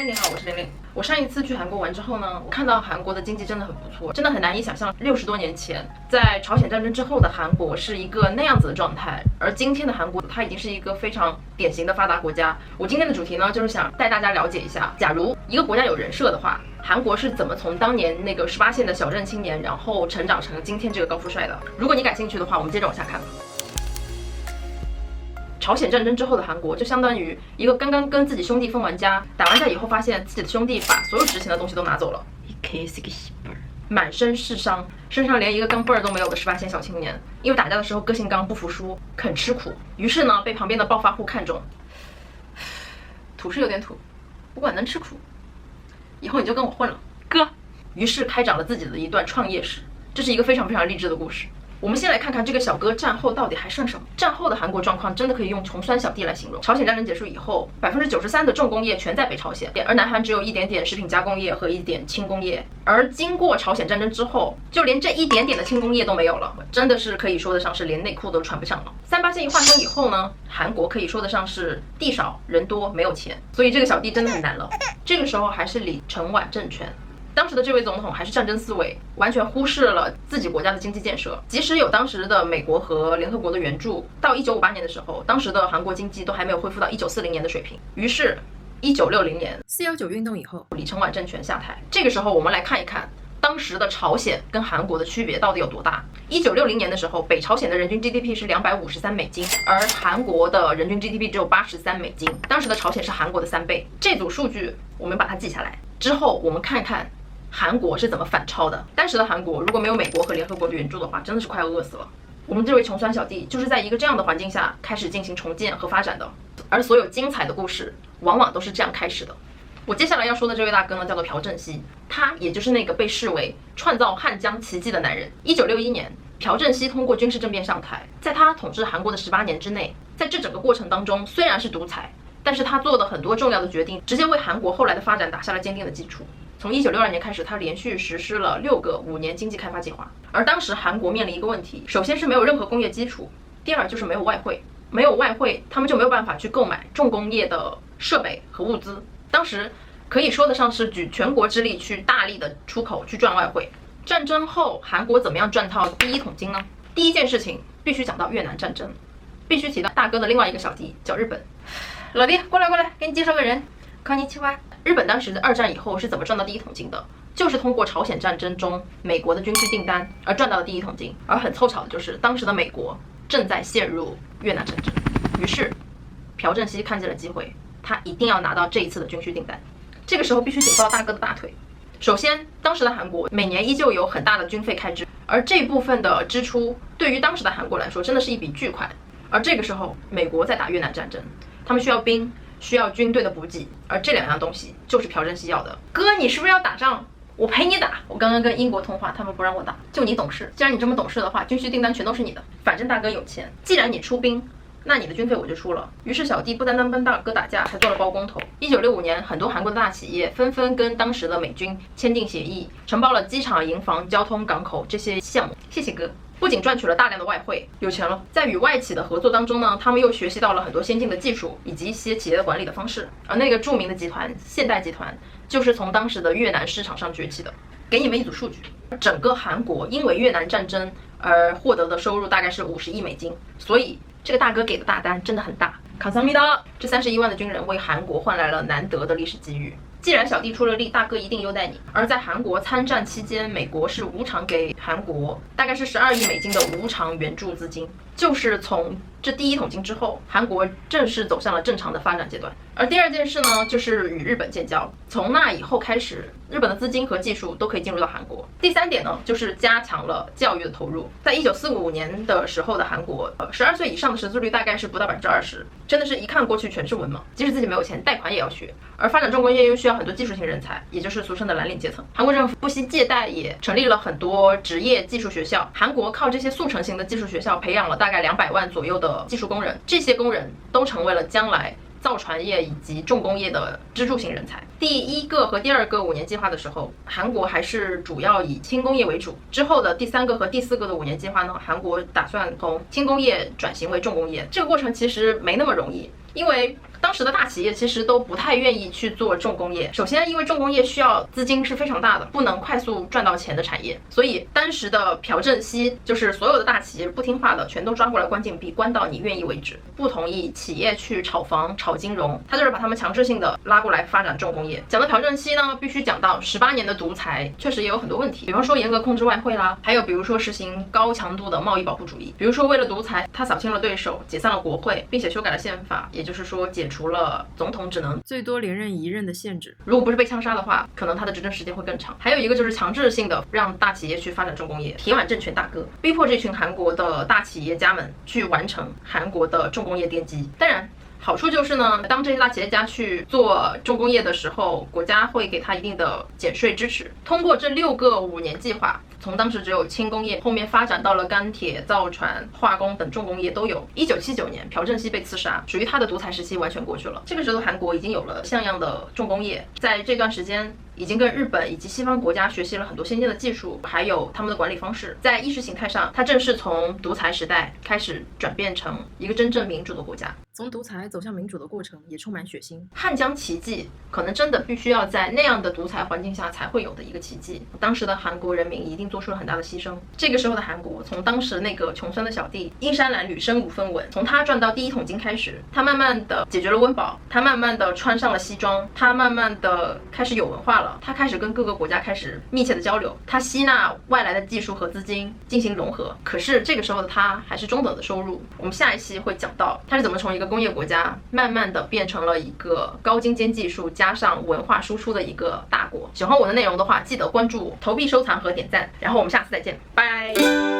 嗨，你好，我是玲玲。我上一次去韩国玩之后呢，我看到韩国的经济真的很不错，真的很难以想象60多年前，在朝鲜战争之后的韩国是一个那样子的状态，而今天的韩国它已经是一个非常典型的发达国家。我今天的主题呢，就是想带大家了解一下，假如一个国家有人设的话，韩国是怎么从当年那个18线的小镇青年，然后成长成今天这个高富帅的。如果你感兴趣的话，我们接着往下看吧。朝鲜战争之后的韩国就相当于一个刚刚跟自己兄弟分完家，打完架以后发现自己的兄弟把所有值钱的东西都拿走了，满身是伤，身上连一个钢镚儿都没有的18线小青年，因为打架的时候个性刚，不服输，肯吃苦，于是呢被旁边的暴发户看中，土是有点土，不过能吃苦，以后你就跟我混了，哥。于是开展了自己的一段创业史，这是一个非常非常励志的故事。我们先来看看这个小哥战后到底还剩什么。战后的韩国状况真的可以用穷酸小弟来形容。朝鲜战争结束以后，93%的重工业全在北朝鲜，而南韩只有一点点食品加工业和一点轻工业。而经过朝鲜战争之后，就连这一点点的轻工业都没有了，真的是可以说得上是连内裤都穿不上了。38线一换装以后呢，韩国可以说得上是地少人多没有钱，所以这个小弟真的很难了。这个时候还是李承晚政权。当时的这位总统还是战争思维，完全忽视了自己国家的经济建设。即使有当时的美国和联合国的援助，到1958年的时候，当时的韩国经济都还没有恢复到1940年的水平。于是1960年419运动以后，李承晚政权下台。这个时候我们来看一看当时的朝鲜跟韩国的区别到底有多大。1960年的时候，北朝鲜的人均 GDP 是253美金，而韩国的人均 GDP 只有83美金。当时的朝鲜是韩国的3倍。这组数据我们把它记下来之后，我们看看韩国是怎么反超的。当时的韩国如果没有美国和联合国的援助的话，真的是快要饿死了。我们这位穷酸小弟就是在一个这样的环境下开始进行重建和发展的，而所有精彩的故事往往都是这样开始的。我接下来要说的这位大哥呢，叫做朴正熙，他也就是那个被视为创造汉江奇迹的男人。1961年，朴正熙通过军事政变上台，在他统治韩国的18年之内，在这整个过程当中，虽然是独裁，但是他做的很多重要的决定，直接为韩国后来的发展打下了坚定的基础。从1962年开始，他连续实施了6个5年经济开发计划。而当时韩国面临一个问题，首先是没有任何工业基础，第二就是没有外汇，没有外汇，他们就没有办法去购买重工业的设备和物资。当时可以说得上是举全国之力去大力的出口去赚外汇。战争后，韩国怎么样赚到第一桶金呢？第一件事情必须讲到越南战争，必须提到大哥的另外一个小弟叫日本。老弟，过来，给你介绍个人。こんにちは。日本当时的2战以后是怎么赚到第一桶金的？就是通过朝鲜战争中美国的军事订单而赚到的第一桶金。而很凑巧的就是当时的美国正在陷入越南战争，于是朴正熙看见了机会，他一定要拿到这一次的军需订单。这个时候必须紧抱大哥的大腿。首先，当时的韩国每年依旧有很大的军费开支，而这部分的支出对于当时的韩国来说真的是一笔巨款。而这个时候美国在打越南战争，他们需要兵，需要军队的补给，而这2样东西就是朴正熙要的。哥，你是不是要打仗？我陪你打。我刚刚跟英国通话，他们不让我打，就你懂事。既然你这么懂事的话，军需订单全都是你的。反正大哥有钱，既然你出兵，那你的军费我就出了。于是小弟不单单跟大哥打架，还做了包工头。1965年，很多韩国的大企业纷纷跟当时的美军签订协议，承包了机场、营房、交通、港口这些项目。谢谢哥。不仅赚取了大量的外汇，有钱了。在与外企的合作当中呢，他们又学习到了很多先进的技术以及一些企业的管理的方式。而那个著名的集团现代集团，就是从当时的越南市场上崛起的。给你们一组数据，整个韩国因为越南战争而获得的收入大概是50亿美金，所以这个大哥给的大单真的很大。감사합니다。这31万的军人为韩国换来了难得的历史机遇。既然小弟出了力，大哥一定优待你。而在韩国参战期间，美国是无偿给韩国大概是12亿美金的无偿援助资金。就是从这第一桶金之后，韩国正式走向了正常的发展阶段。而第二件事呢，就是与日本建交。从那以后开始，日本的资金和技术都可以进入到韩国。第3点呢，就是加强了教育的投入。在1945年的时候的韩国，12岁以上的识字率大概是不到20%，真的是一看过去全是文盲，即使自己没有钱，贷款也要学。而发展重工业又需要很多技术型人才，也就是俗称的蓝领阶层。韩国政府不惜借贷，也成立了很多职业技术学校。韩国靠这些速成型的技术学校培养了大概200万左右的技术工人，这些工人都成为了将来造船业以及重工业的支柱型人才。第1个和第2个5年计划的时候，韩国还是主要以轻工业为主。之后的第3个和第4个的5年计划呢，韩国打算从轻工业转型为重工业。这个过程其实没那么容易，因为当时的大企业其实都不太愿意去做重工业。首先，因为重工业需要资金是非常大的，不能快速赚到钱的产业，所以当时的朴正熙就是所有的大企业不听话的全都抓过来关禁闭，关到你愿意为止。不同意企业去炒房、炒金融，他就是把他们强制性的拉过来发展重工业。讲到朴正熙呢，必须讲到18年的独裁确实也有很多问题，比方说严格控制外汇啦，还有比如说实行高强度的贸易保护主义，比如说为了独裁，他扫清了对手，解散了国会，并且修改了宪法，也就是说解除了总统只能最多连任1任的限制。如果不是被枪杀的话，可能他的执政时间会更长。还有一个就是强制性的让大企业去发展重工业，铁腕政权大哥逼迫这群韩国的大企业家们去完成韩国的重工业奠基。当然好处就是呢，当这些大企业家去做重工业的时候，国家会给他一定的减税支持。通过这6个5年计划，从当时只有轻工业，后面发展到了钢铁、造船、化工等重工业都有。1979年，朴正熙被刺杀，属于他的独裁时期完全过去了。这个时候，韩国已经有了像样的重工业，在这段时间已经跟日本以及西方国家学习了很多先进的技术，还有他们的管理方式。在意识形态上，它正式从独裁时代开始转变成一个真正民主的国家。从独裁走向民主的过程也充满血腥。汉江奇迹可能真的必须要在那样的独裁环境下才会有的一个奇迹。当时的韩国人民一定做出了很大的牺牲。这个时候的韩国，从当时那个穷酸的小弟衣衫褴褛、身无分文，从他赚到第1桶金开始，他慢慢的解决了温饱，他慢慢的穿上了西装，他慢慢的开始有文化了，他开始跟各个国家开始密切的交流，他吸纳外来的技术和资金进行融合。可是这个时候的他还是中等的收入。我们下一期会讲到他是怎么从一个工业国家慢慢的变成了一个高精尖技术加上文化输出的一个大国。喜欢我的内容的话，记得关注我、投币、收藏和点赞。然后我们下次再见，拜。